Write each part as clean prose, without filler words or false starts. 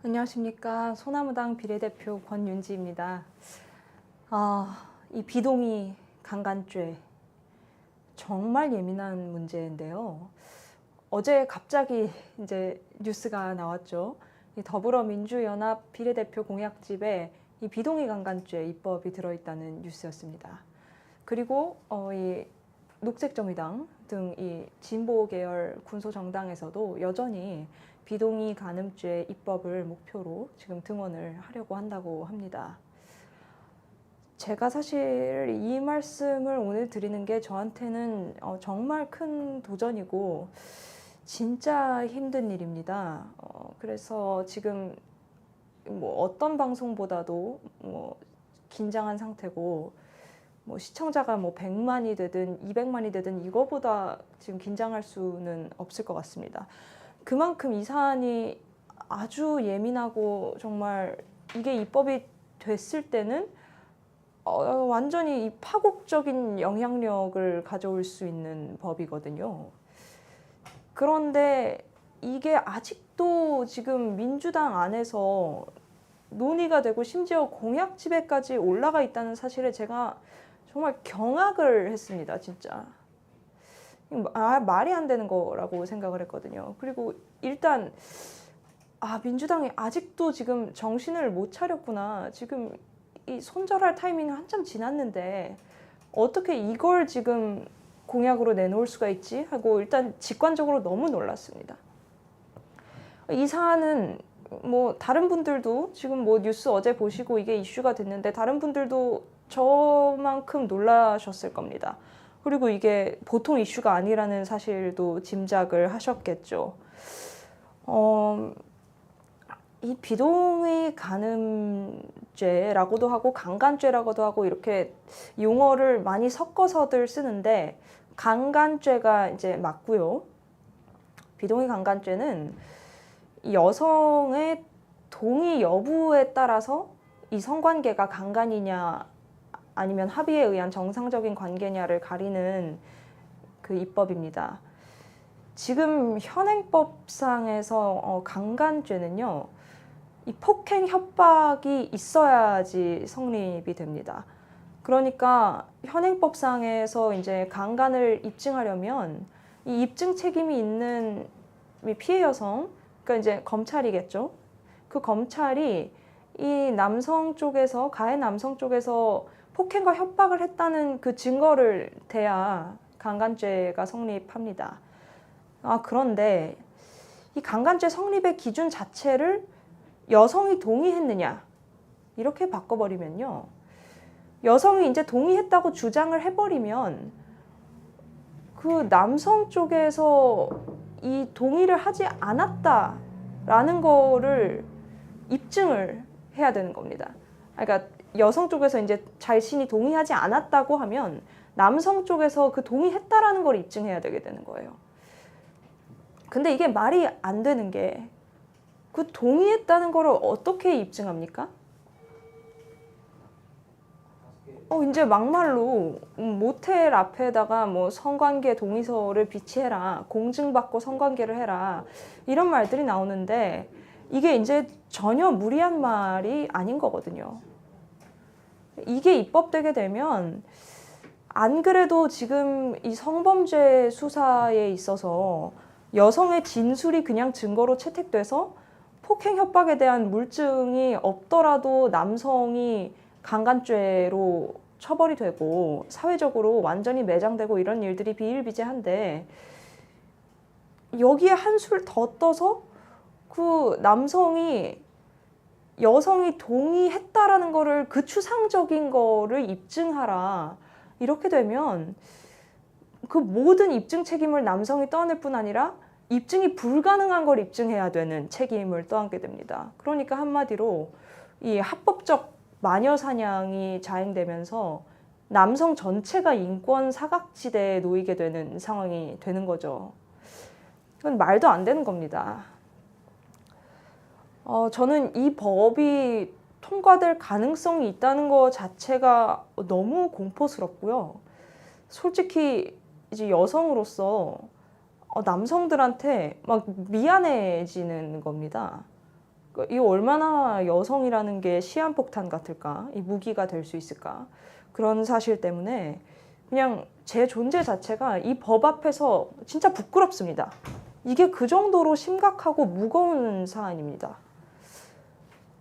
안녕하십니까. 소나무당 비례대표 권윤지입니다. 이 비동의 강간죄 정말 예민한 문제인데요. 어제 갑자기 이제 뉴스가 나왔죠. 이 더불어민주연합 비례대표 공약집에 이 비동의 강간죄 입법이 들어있다는 뉴스였습니다. 그리고 이 녹색정의당 등 이 진보 계열 군소 정당에서도 여전히 비동의 간음죄 입법을 목표로 지금 등원을 하려고 한다고 합니다. 제가 사실 이 말씀을 오늘 드리는 게 저한테는 정말 큰 도전이고 진짜 힘든 일입니다. 그래서 지금 뭐 어떤 방송보다도 긴장한 상태고 시청자가 100만이 되든 200만이 되든 이거보다 지금 긴장할 수는 없을 것 같습니다. 그만큼 이 사안이 아주 예민하고 정말 이게 입법이 됐을 때는 완전히 이 파국적인 영향력을 가져올 수 있는 법이거든요. 그런데 이게 아직도 지금 민주당 안에서 논의가 되고 심지어 공약집에까지 올라가 있다는 사실에 제가 정말 경악을 했습니다, 진짜. 말이 안 되는 거라고 생각을 했거든요. 그리고 일단 민주당이 아직도 지금 정신을 못 차렸구나. 지금 이 손절할 타이밍은 한참 지났는데 어떻게 이걸 지금 공약으로 내놓을 수가 있지? 하고 일단 직관적으로 너무 놀랐습니다. 이 사안은 다른 분들도 지금 뉴스 어제 보시고 이게 이슈가 됐는데 다른 분들도 저만큼 놀라셨을 겁니다. 그리고 이게 보통 이슈가 아니라는 사실도 짐작을 하셨겠죠. 이 비동의 간음죄라고도 하고 강간죄라고도 하고 이렇게 용어를 많이 섞어서들 쓰는데 강간죄가 이제 맞고요. 비동의 강간죄는 여성의 동의 여부에 따라서 이 성관계가 강간이냐 아니면 합의에 의한 정상적인 관계냐를 가리는 그 입법입니다. 지금 현행법상에서 강간죄는요, 이 폭행 협박이 있어야지 성립이 됩니다. 그러니까 현행법상에서 이제 강간을 입증하려면 이 입증 책임이 있는 피해 여성, 그러니까 이제 검찰이겠죠. 그 검찰이 이 남성 쪽에서 가해 남성 쪽에서 폭행과 협박을 했다는 그 증거를 대야 강간죄가 성립합니다. 그런데 이 강간죄 성립의 기준 자체를 여성이 동의했느냐 이렇게 바꿔버리면요. 여성이 이제 동의했다고 주장을 해버리면 그 남성 쪽에서 이 동의를 하지 않았다라는 거를 입증을 해야 되는 겁니다. 그러니까 여성 쪽에서 이제 자신이 동의하지 않았다고 하면 남성 쪽에서 그 동의했다라는 걸 입증해야 되게 되는 거예요. 근데 이게 말이 안 되는 게 그 동의했다는 거를 어떻게 입증합니까? 이제 막말로 모텔 앞에다가 성관계 동의서를 비치해라, 공증받고 성관계를 해라 이런 말들이 나오는데 이게 이제 전혀 무리한 말이 아닌 거거든요. 이게 입법되게 되면 안 그래도 지금 이 성범죄 수사에 있어서 여성의 진술이 그냥 증거로 채택돼서 폭행 협박에 대한 물증이 없더라도 남성이 강간죄로 처벌이 되고 사회적으로 완전히 매장되고 이런 일들이 비일비재한데 여기에 한술 더 떠서 그 남성이 여성이 동의했다라는 거를 그 추상적인 거를 입증하라 이렇게 되면 그 모든 입증 책임을 남성이 떠안을 뿐 아니라 입증이 불가능한 걸 입증해야 되는 책임을 떠안게 됩니다. 그러니까 한마디로 이 합법적 마녀 사냥이 자행되면서 남성 전체가 인권 사각지대에 놓이게 되는 상황이 되는 거죠. 이건 말도 안 되는 겁니다. 저는 이 법이 통과될 가능성이 있다는 것 자체가 너무 공포스럽고요. 솔직히 이제 여성으로서 남성들한테 막 미안해지는 겁니다. 이 얼마나 여성이라는 게 시한폭탄 같을까? 이 무기가 될 수 있을까? 그런 사실 때문에 그냥 제 존재 자체가 이 법 앞에서 진짜 부끄럽습니다. 이게 그 정도로 심각하고 무거운 사안입니다.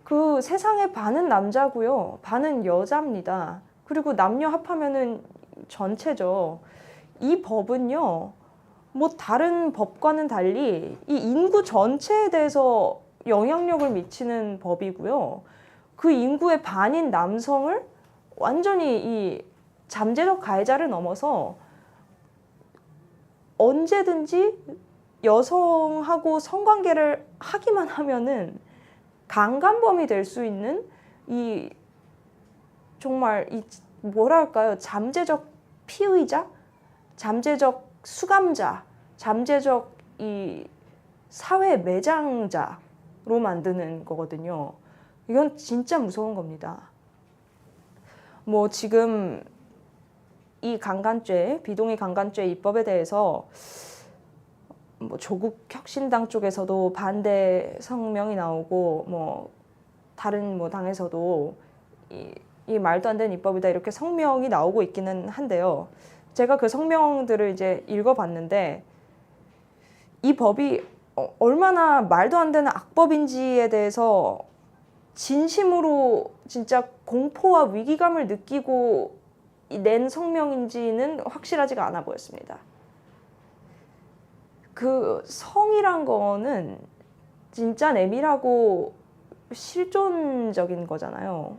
그 세상의 반은 남자고요, 반은 여자입니다. 그리고 남녀 합하면은 전체죠. 이 법은요, 뭐 다른 법과는 달리 이 인구 전체에 대해서 영향력을 미치는 법이고요. 그 인구의 반인 남성을 완전히 이 잠재적 가해자를 넘어서 언제든지 여성하고 성관계를 하기만 하면은 강간범이 될 수 있는 이 정말 이 뭐랄까요? 잠재적 피의자, 잠재적 수감자, 잠재적 이 사회 매장자로 만드는 거거든요. 이건 진짜 무서운 겁니다. 뭐 지금 이 강간죄, 비동의 강간죄 입법에 대해서 뭐 조국 혁신당 쪽에서도 반대 성명이 나오고 뭐 다른 뭐 당에서도 이 말도 안 되는 입법이다 이렇게 성명이 나오고 있기는 한데요. 제가 그 성명들을 이제 읽어봤는데 이 법이 얼마나 말도 안 되는 악법인지에 대해서 진심으로 진짜 공포와 위기감을 느끼고 낸 성명인지는 확실하지가 않아 보였습니다. 그 성이란 거는 진짜 내밀하고 실존적인 거잖아요.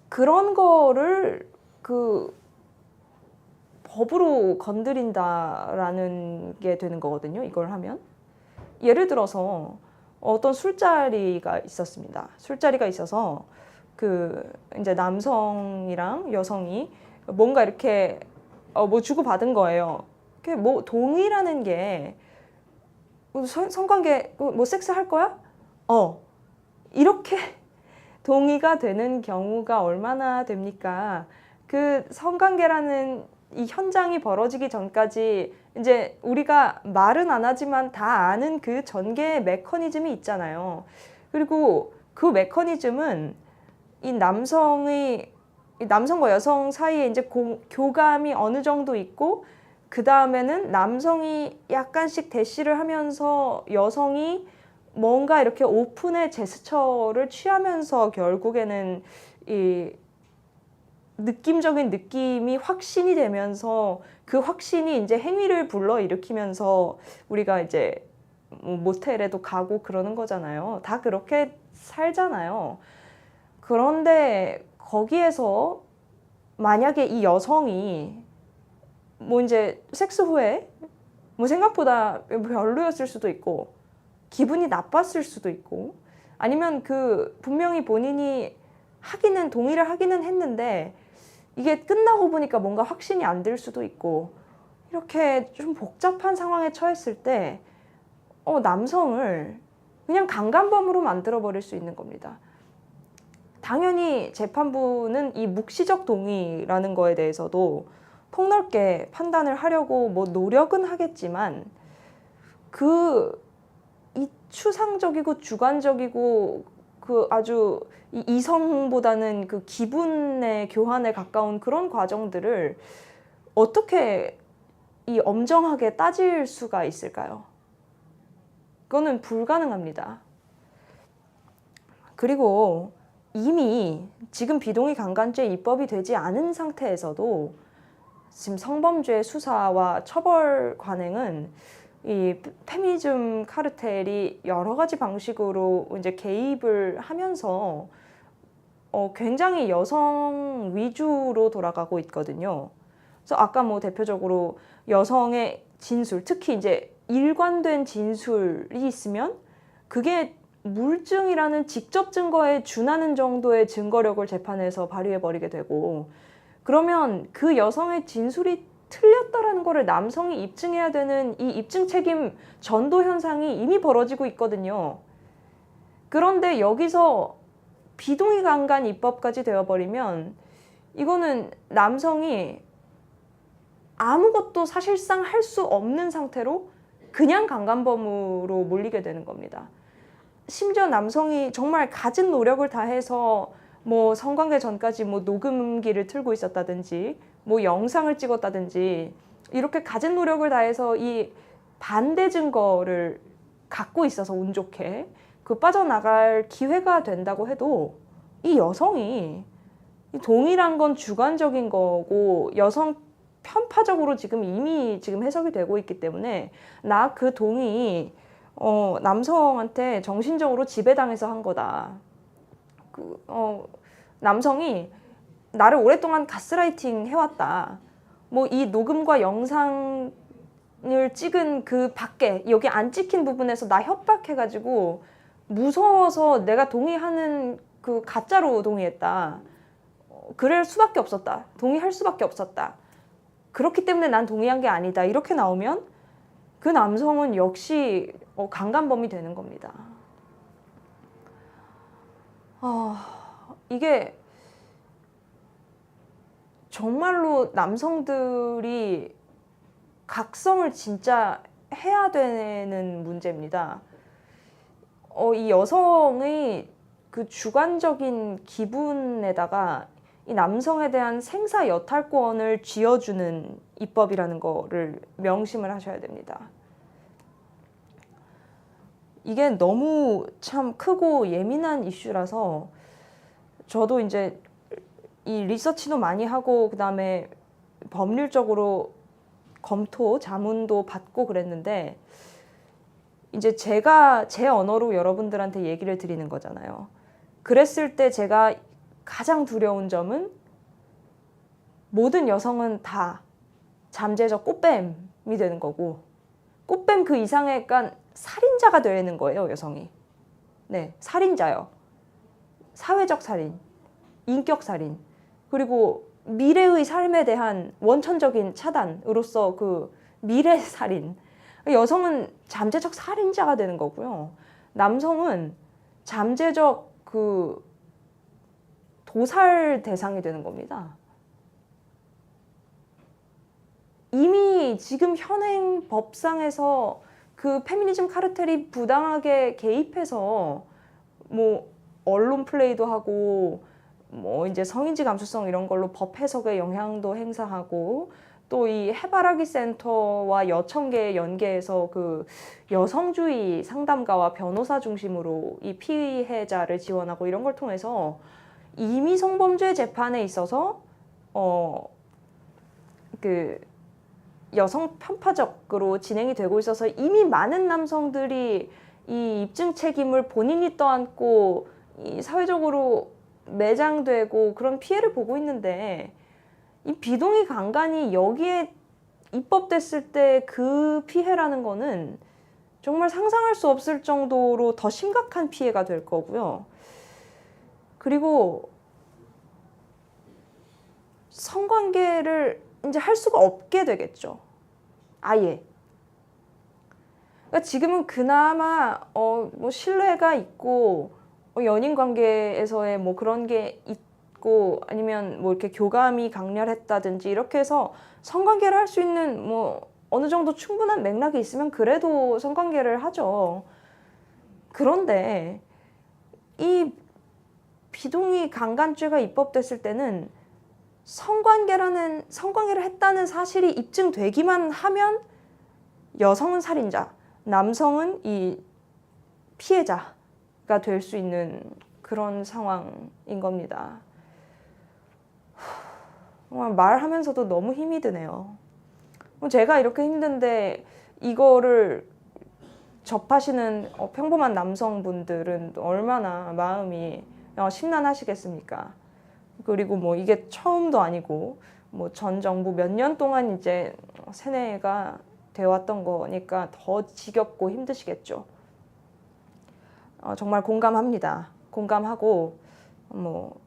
그런 거를 그 법으로 건드린다라는 게 되는 거거든요. 이걸 하면. 예를 들어서 어떤 술자리가 있었습니다. 술자리가 있어서 그 이제 남성이랑 여성이 뭔가 이렇게 뭐 주고받은 거예요. 뭐 동의라는 게 성관계 뭐 섹스 할 거야? 이렇게 동의가 되는 경우가 얼마나 됩니까? 그 성관계라는 이 현장이 벌어지기 전까지 이제 우리가 말은 안 하지만 다 아는 그 전개 메커니즘이 있잖아요. 그리고 그 메커니즘은 이 남성과 여성 사이에 이제 교감이 어느 정도 있고 그 다음에는 남성이 약간씩 대시를 하면서 여성이 뭔가 이렇게 오픈의 제스처를 취하면서 결국에는 이 느낌적인 느낌이 확신이 되면서 그 확신이 이제 행위를 불러일으키면서 우리가 이제 모텔에도 가고 그러는 거잖아요. 다 그렇게 살잖아요. 그런데 거기에서 만약에 이 여성이 뭐 이제 섹스 후에 뭐 생각보다 별로였을 수도 있고 기분이 나빴을 수도 있고 아니면 그 분명히 본인이 동의를 하기는 했는데 이게 끝나고 보니까 뭔가 확신이 안 들 수도 있고 이렇게 좀 복잡한 상황에 처했을 때 남성을 그냥 강간범으로 만들어 버릴 수 있는 겁니다. 당연히 재판부는 이 묵시적 동의라는 거에 대해서도 폭넓게 판단을 하려고 뭐 노력은 하겠지만 이 추상적이고 주관적이고 그 아주 이성보다는 그 기분의 교환에 가까운 그런 과정들을 어떻게 이 엄정하게 따질 수가 있을까요? 그거는 불가능합니다. 그리고 이미 지금 비동의 강간죄 입법이 되지 않은 상태에서도 지금 성범죄 수사와 처벌 관행은 이 페미니즘 카르텔이 여러 가지 방식으로 이제 개입을 하면서 굉장히 여성 위주로 돌아가고 있거든요. 그래서 아까 뭐 대표적으로 여성의 진술, 특히 이제 일관된 진술이 있으면 그게 물증이라는 직접 증거에 준하는 정도의 증거력을 재판에서 발휘해버리게 되고 그러면 그 여성의 진술이 틀렸다라는 거를 남성이 입증해야 되는 이 입증 책임 전도 현상이 이미 벌어지고 있거든요. 그런데 여기서 비동의 강간 입법까지 되어버리면 이거는 남성이 아무것도 사실상 할 수 없는 상태로 그냥 강간범으로 몰리게 되는 겁니다. 심지어 남성이 정말 갖은 노력을 다해서 뭐 성관계 전까지 뭐 녹음기를 틀고 있었다든지 뭐 영상을 찍었다든지 이렇게 갖은 노력을 다해서 이 반대 증거를 갖고 있어서 운 좋게 그 빠져나갈 기회가 된다고 해도 이 여성이 동의란 건 주관적인 거고 여성 편파적으로 지금 이미 지금 해석이 되고 있기 때문에 나 그 동의 남성한테 정신적으로 지배당해서 한 거다. 남성이 나를 오랫동안 가스라이팅 해왔다. 뭐 이 녹음과 영상을 찍은 그 밖에 여기 안 찍힌 부분에서 나 협박해가지고 무서워서 내가 동의하는 그 가짜로 동의했다. 그럴 수밖에 없었다. 동의할 수밖에 없었다. 그렇기 때문에 난 동의한 게 아니다. 이렇게 나오면 그 남성은 역시 강간범이 되는 겁니다. 이게 정말로 남성들이 각성을 진짜 해야 되는 문제입니다. 이 여성의 그 주관적인 기분에다가 이 남성에 대한 생사 여탈권을 쥐어주는 입법이라는 거를 명심을 하셔야 됩니다. 이게 너무 참 크고 예민한 이슈라서 저도 이제 이 리서치도 많이 하고 그다음에 법률적으로 검토, 자문도 받고 그랬는데 이제 제가 제 언어로 여러분들한테 얘기를 드리는 거잖아요. 그랬을 때 제가 가장 두려운 점은 모든 여성은 다 잠재적 꽃뱀이 되는 거고 꽃뱀 그 이상의 그러니까 살인자가 되는 거예요, 여성이. 네, 살인자요. 사회적 살인, 인격 살인, 그리고 미래의 삶에 대한 원천적인 차단으로서 그 미래 살인. 여성은 잠재적 살인자가 되는 거고요. 남성은 잠재적 그 도살 대상이 되는 겁니다. 이미 지금 현행 법상에서 그 페미니즘 카르텔이 부당하게 개입해서 뭐 언론 플레이도 하고 뭐 이제 성인지 감수성 이런 걸로 법 해석에 영향도 행사하고 또 이 해바라기 센터와 여청계 연계해서 그 여성주의 상담가와 변호사 중심으로 이 피해자를 지원하고 이런 걸 통해서 이미 성범죄 재판에 있어서 그 여성 편파적으로 진행이 되고 있어서 이미 많은 남성들이 이 입증 책임을 본인이 떠안고 이 사회적으로 매장되고 그런 피해를 보고 있는데 이 비동의 강간이 여기에 입법됐을 때 그 피해라는 거는 정말 상상할 수 없을 정도로 더 심각한 피해가 될 거고요. 그리고 성관계를 이제 할 수가 없게 되겠죠. 아예. 그러니까 지금은 그나마 뭐 신뢰가 있고 연인 관계에서의 뭐 그런 게 있고 아니면 뭐 이렇게 교감이 강렬했다든지 이렇게 해서 성관계를 할 수 있는 뭐 어느 정도 충분한 맥락이 있으면 그래도 성관계를 하죠. 그런데 이 비동의 강간죄가 입법됐을 때는 성관계를 했다는 사실이 입증되기만 하면 여성은 살인자, 남성은 이 피해자가 될 수 있는 그런 상황인 겁니다. 정말 말하면서도 너무 힘이 드네요. 제가 이렇게 힘든데 이거를 접하시는 평범한 남성분들은 얼마나 마음이 심란하시겠습니까? 그리고 뭐 이게 처음도 아니고 뭐 전 정부 몇 년 동안 이제 세뇌가 되어왔던 거니까 더 지겹고 힘드시겠죠. 정말 공감합니다. 공감하고 뭐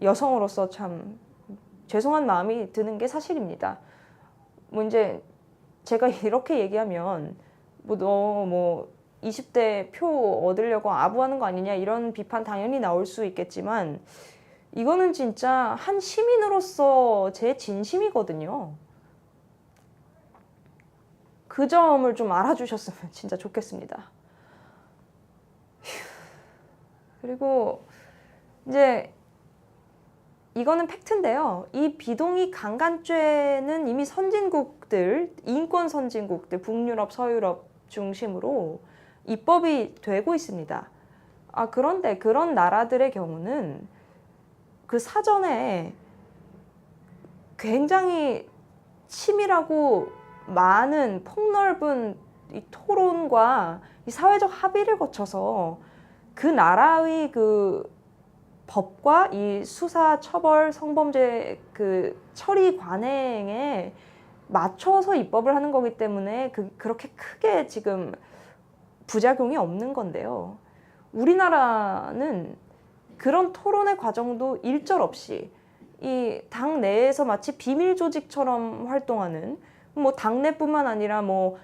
여성으로서 참 죄송한 마음이 드는 게 사실입니다. 뭐 이제 제가 이렇게 얘기하면 뭐 너 뭐 20대 표 얻으려고 아부하는 거 아니냐 이런 비판 당연히 나올 수 있겠지만 이거는 진짜 한 시민으로서 제 진심이거든요. 그 점을 좀 알아주셨으면 진짜 좋겠습니다. 휴. 그리고 이제 이거는 팩트인데요. 이 비동의 강간죄는 이미 선진국들, 인권 선진국들, 북유럽, 서유럽 중심으로 입법이 되고 있습니다. 그런데 그런 나라들의 경우는 그 사전에 굉장히 치밀하고 많은 폭넓은 이 토론과 이 사회적 합의를 거쳐서 그 나라의 그 법과 이 수사, 처벌, 성범죄 그 처리 관행에 맞춰서 입법을 하는 거기 때문에 그렇게 크게 지금 부작용이 없는 건데요. 우리나라는 그런 토론의 과정도 일절 없이 이 당 내에서 마치 비밀 조직처럼 활동하는, 뭐 당내뿐만 아니라 뭐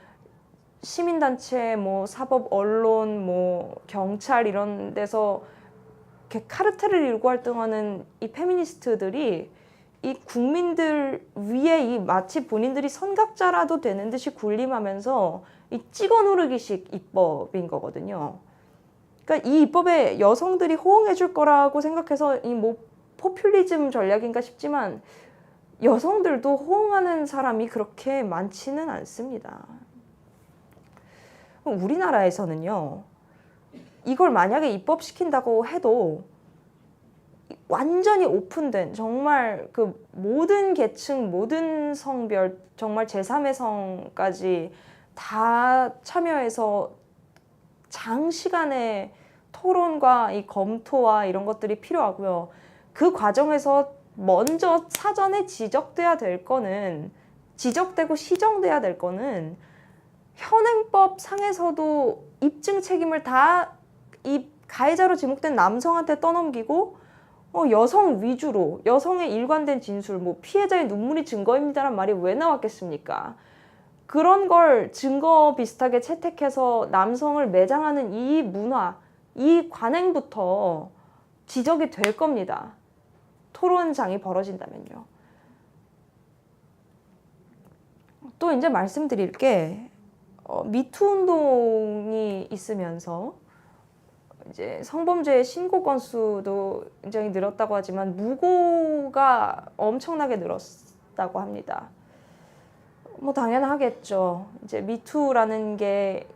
시민단체, 뭐 사법, 언론, 뭐 경찰 이런 데서 이렇게 카르텔을 이루고 활동하는 이 페미니스트들이 이 국민들 위에 이 마치 본인들이 선각자라도 되는 듯이 군림하면서 이 찍어 누르기식 입법인 거거든요. 그러니까 이 입법에 여성들이 호응해 줄 거라고 생각해서 이 뭐 포퓰리즘 전략인가 싶지만 여성들도 호응하는 사람이 그렇게 많지는 않습니다. 우리나라에서는요, 이걸 만약에 입법시킨다고 해도 완전히 오픈된, 정말 그 모든 계층, 모든 성별, 정말 제3의 성까지 다 참여해서 장시간의 토론과 이 검토와 이런 것들이 필요하고요. 그 과정에서 먼저 사전에 지적되고 시정돼야 될 거는 현행법 상에서도 입증 책임을 다 이 가해자로 지목된 남성한테 떠넘기고 여성 위주로, 여성의 일관된 진술, 뭐 피해자의 눈물이 증거입니다란 말이 왜 나왔겠습니까? 그런 걸 증거 비슷하게 채택해서 남성을 매장하는 이 문화, 이 관행부터 지적이 될 겁니다. 토론장이 벌어진다면요. 또 이제 말씀드릴 게 미투 운동이 있으면서 이제 성범죄 신고 건수도 굉장히 늘었다고 하지만 무고가 엄청나게 늘었다고 합니다. 뭐 당연하겠죠. 이제 미투라는 게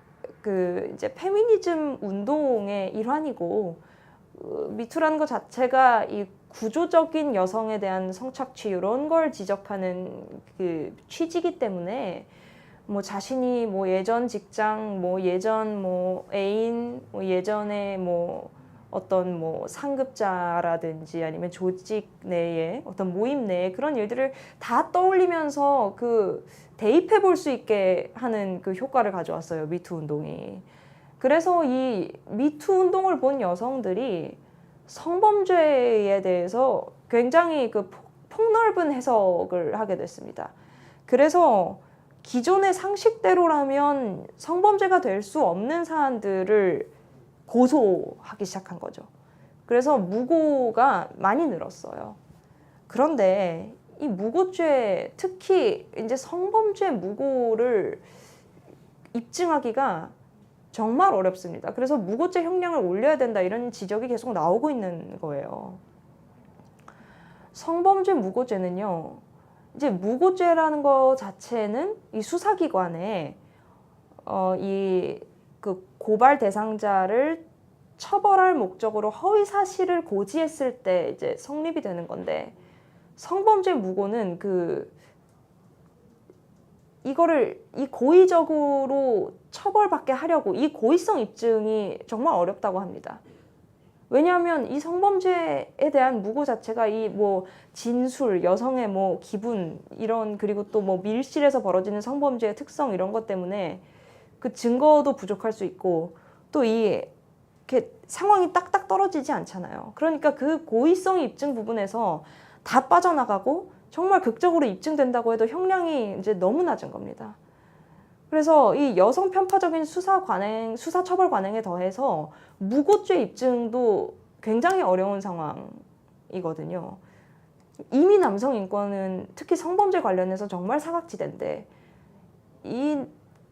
그 이제 페미니즘 운동의 일환이고, 미투라는 것 자체가 이 구조적인 여성에 대한 성착취 이런 걸 지적하는 그 취지이기 때문에 뭐 자신이 뭐 예전 직장, 뭐 예전 뭐 애인, 뭐 예전에 뭐 어떤 뭐 상급자라든지 아니면 조직 내에 어떤 모임 내에 그런 일들을 다 떠올리면서 그 대입해 볼 수 있게 하는 그 효과를 가져왔어요, 미투 운동이. 그래서 이 미투 운동을 본 여성들이 성범죄에 대해서 굉장히 그 폭넓은 해석을 하게 됐습니다. 그래서 기존의 상식대로라면 성범죄가 될 수 없는 사안들을 고소하기 시작한 거죠. 그래서 무고가 많이 늘었어요. 그런데 이 무고죄, 특히 이제 성범죄 무고를 입증하기가 정말 어렵습니다. 그래서 무고죄 형량을 올려야 된다 이런 지적이 계속 나오고 있는 거예요. 성범죄 무고죄는요, 이제 무고죄라는 것 자체는 이 수사기관에 이 그 고발 대상자를 처벌할 목적으로 허위 사실을 고지했을 때 이제 성립이 되는 건데, 성범죄 무고는 이거를 이 고의적으로 처벌받게 하려고 이 고의성 입증이 정말 어렵다고 합니다. 왜냐하면 이 성범죄에 대한 무고 자체가 이 뭐 진술, 여성의 뭐 기분 이런, 그리고 또 뭐 밀실에서 벌어지는 성범죄의 특성 이런 것 때문에 그 증거도 부족할 수 있고, 또 이렇게 상황이 딱딱 떨어지지 않잖아요. 그러니까 그 고의성 입증 부분에서 다 빠져나가고 정말 극적으로 입증된다고 해도 형량이 이제 너무 낮은 겁니다. 그래서 이 여성 편파적인 수사 처벌 관행에 더해서 무고죄 입증도 굉장히 어려운 상황이거든요. 이미 남성 인권은 특히 성범죄 관련해서 정말 사각지대인데, 이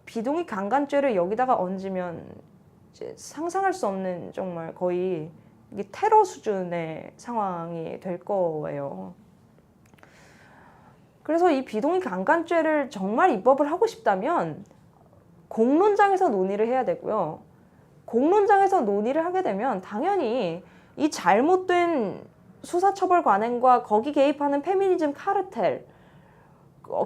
비동의 강간죄를 여기다가 얹으면 이제 상상할 수 없는, 정말 거의 이게 테러 수준의 상황이 될 거예요. 그래서 이 비동의 강간죄를 정말 입법을 하고 싶다면 공론장에서 논의를 해야 되고요. 공론장에서 논의를 하게 되면 당연히 이 잘못된 수사처벌 관행과 거기 개입하는 페미니즘 카르텔,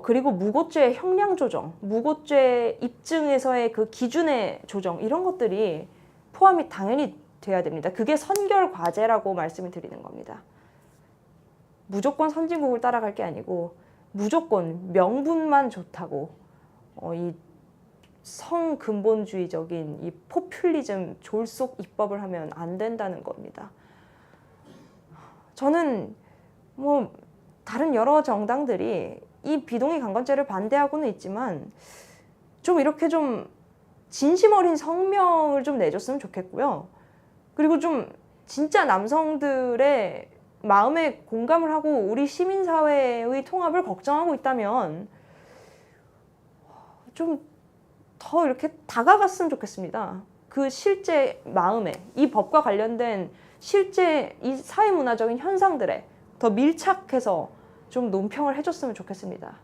그리고 무고죄 형량 조정, 무고죄 입증에서의 그 기준의 조정, 이런 것들이 포함이 당연히 돼야 됩니다. 그게 선결 과제라고 말씀을 드리는 겁니다. 무조건 선진국을 따라갈 게 아니고 무조건 명분만 좋다고 이 성근본주의적인 이 포퓰리즘 졸속 입법을 하면 안 된다는 겁니다. 저는 뭐 다른 여러 정당들이 이 비동의 강간죄를 반대하고는 있지만 좀 이렇게 좀 진심 어린 성명을 좀 내줬으면 좋겠고요. 그리고 좀 진짜 남성들의 마음에 공감을 하고 우리 시민사회의 통합을 걱정하고 있다면 좀 더 이렇게 다가갔으면 좋겠습니다. 그 실제 마음에, 이 법과 관련된 실제 이 사회문화적인 현상들에 더 밀착해서 좀 논평을 해줬으면 좋겠습니다.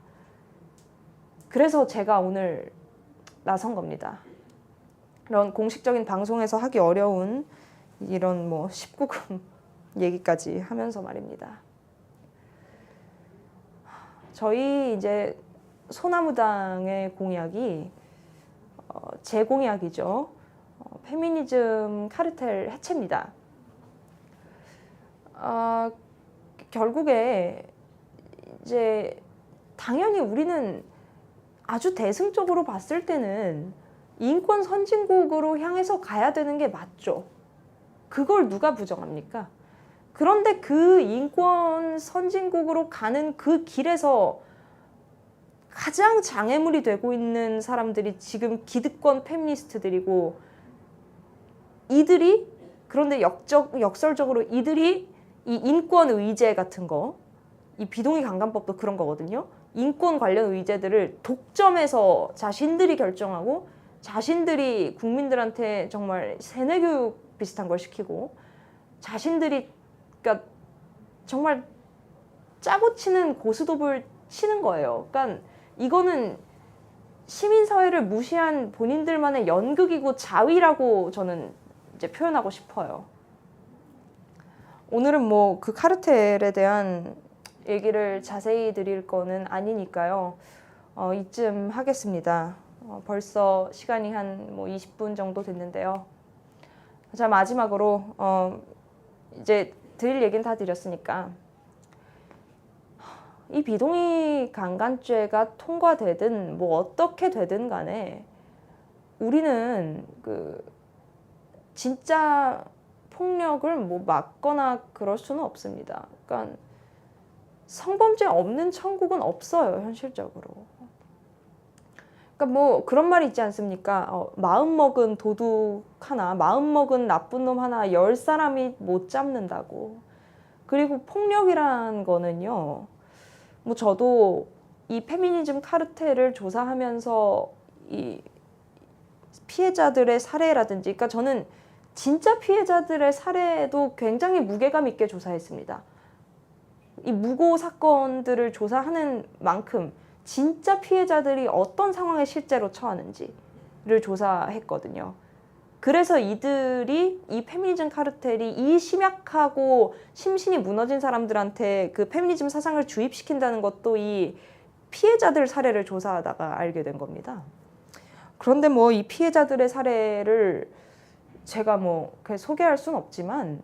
그래서 제가 오늘 나선 겁니다. 이런 공식적인 방송에서 하기 어려운 이런 뭐 19금 얘기까지 하면서 말입니다. 저희 이제 소나무당의 공약이 제 공약이죠. 페미니즘 카르텔 해체입니다. 결국에 이제 당연히 우리는 아주 대승적으로 봤을 때는 인권 선진국으로 향해서 가야 되는 게 맞죠. 그걸 누가 부정합니까? 그런데 그 인권 선진국으로 가는 그 길에서 가장 장애물이 되고 있는 사람들이 지금 기득권 페미니스트들이고, 이들이 그런데 역설적으로 이들이 이 인권 의제 같은 거, 이 비동의 강간법도 그런 거거든요. 인권 관련 의제들을 독점해서 자신들이 결정하고 자신들이 국민들한테 정말 세뇌교육 비슷한 걸 시키고 자신들이 그러니까 정말 짜고 치는 고스톱을 치는 거예요. 그러니까 이거는 시민사회를 무시한 본인들만의 연극이고 자위라고 저는 이제 표현하고 싶어요. 오늘은 뭐 그 카르텔에 대한 얘기를 자세히 드릴 거는 아니니까요. 이쯤 하겠습니다. 벌써 시간이 한 뭐 20분 정도 됐는데요. 자, 마지막으로 이제 드릴 얘기는 다 드렸으니까 이 비동의 강간죄가 통과되든 뭐 어떻게 되든 간에 우리는 그 진짜 폭력을 뭐 막거나 그럴 수는 없습니다. 그러니까 성범죄 없는 천국은 없어요, 현실적으로. 그러니까 뭐 그런 말이 있지 않습니까? 마음먹은 도둑 하나, 마음먹은 나쁜 놈 하나 10사람이 못 잡는다고. 그리고 폭력이란 거는요, 뭐 저도 이 페미니즘 카르텔을 조사하면서 이 피해자들의 사례라든지, 그러니까 저는 진짜 피해자들의 사례도 굉장히 무게감 있게 조사했습니다. 이 무고 사건들을 조사하는 만큼 진짜 피해자들이 어떤 상황에 실제로 처하는지를 조사했거든요. 그래서 이들이 이 페미니즘 카르텔이 이 심약하고 심신이 무너진 사람들한테 그 페미니즘 사상을 주입시킨다는 것도 이 피해자들 사례를 조사하다가 알게 된 겁니다. 그런데 뭐 이 피해자들의 사례를 제가 뭐 소개할 수는 없지만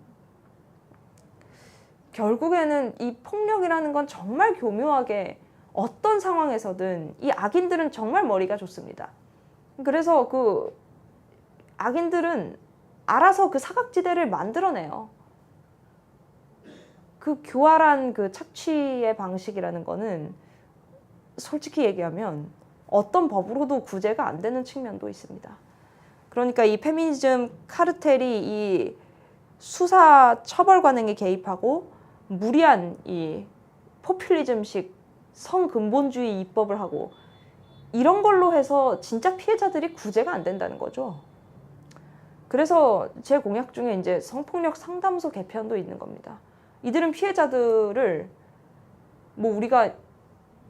결국에는 이 폭력이라는 건 정말 교묘하게 어떤 상황에서든 이 악인들은 정말 머리가 좋습니다. 그래서 그 악인들은 알아서 그 사각지대를 만들어내요. 그 교활한 그 착취의 방식이라는 거는 솔직히 얘기하면 어떤 법으로도 구제가 안 되는 측면도 있습니다. 그러니까 이 페미니즘 카르텔이 이 수사 처벌 관행에 개입하고 무리한 이 포퓰리즘식 성근본주의 입법을 하고 이런 걸로 해서 진짜 피해자들이 구제가 안 된다는 거죠. 그래서 제 공약 중에 이제 성폭력 상담소 개편도 있는 겁니다. 이들은 피해자들을 뭐 우리가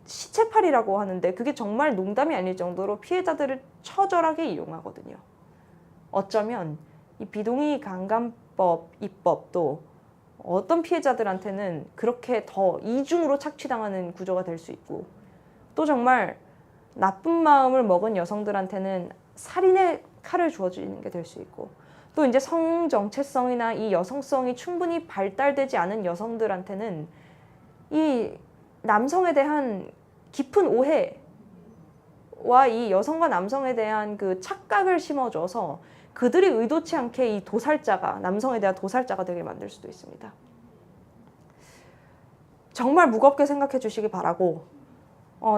시체팔이라고 하는데 그게 정말 농담이 아닐 정도로 피해자들을 처절하게 이용하거든요. 어쩌면 이 비동의 강간법 입법도 어떤 피해자들한테는 그렇게 더 이중으로 착취당하는 구조가 될 수 있고, 또 정말 나쁜 마음을 먹은 여성들한테는 살인의 칼을 주어지는 게 될 수 있고, 또 이제 성 정체성이나 이 여성성이 충분히 발달되지 않은 여성들한테는 이 남성에 대한 깊은 오해와 이 여성과 남성에 대한 그 착각을 심어줘서 그들이 의도치 않게 이 도살자가, 남성에 대한 도살자가 되게 만들 수도 있습니다. 정말 무겁게 생각해 주시기 바라고,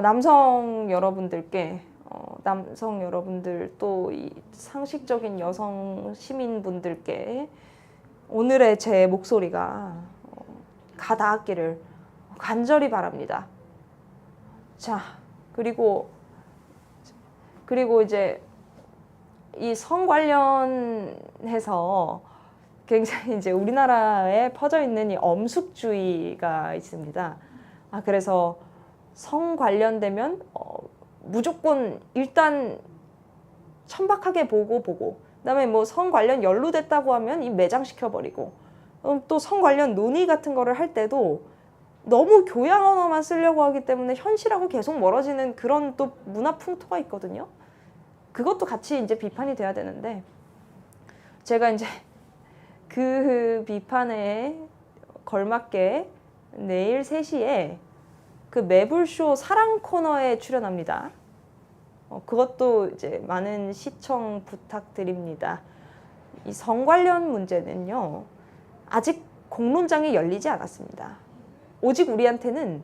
남성 여러분들께, 남성 여러분들 또 이 상식적인 여성 시민분들께 오늘의 제 목소리가 가닿았기를 간절히 바랍니다. 자, 그리고 이제 이 성 관련해서 굉장히 이제 우리나라에 퍼져 있는 이 엄숙주의가 있습니다. 그래서 성 관련되면 무조건 일단 천박하게 보고 그다음에 뭐 성 관련 연루됐다고 하면 이 매장시켜버리고, 또 성 관련 논의 같은 거를 할 때도 너무 교양 언어만 쓰려고 하기 때문에 현실하고 계속 멀어지는 그런 또 문화 풍토가 있거든요. 그것도 같이 이제 비판이 돼야 되는데, 제가 이제 그 비판에 걸맞게 내일 3시에 그 매불쇼 사랑 코너에 출연합니다. 그것도 이제 많은 시청 부탁드립니다. 이 성 관련 문제는요, 아직 공론장이 열리지 않았습니다. 오직 우리한테는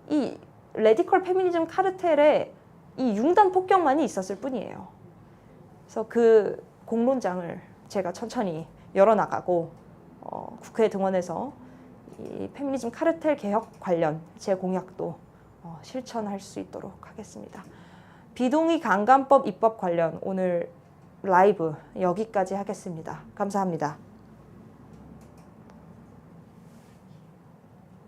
이 레디컬 페미니즘 카르텔의 이 융단 폭격만이 있었을 뿐이에요. 그래서 그 공론장을 제가 천천히 열어나가고 국회에 등원해서 이 페미니즘 카르텔 개혁 관련 제 공약도 실천할 수 있도록 하겠습니다. 비동의 강간법 입법 관련 오늘 라이브 여기까지 하겠습니다. 감사합니다.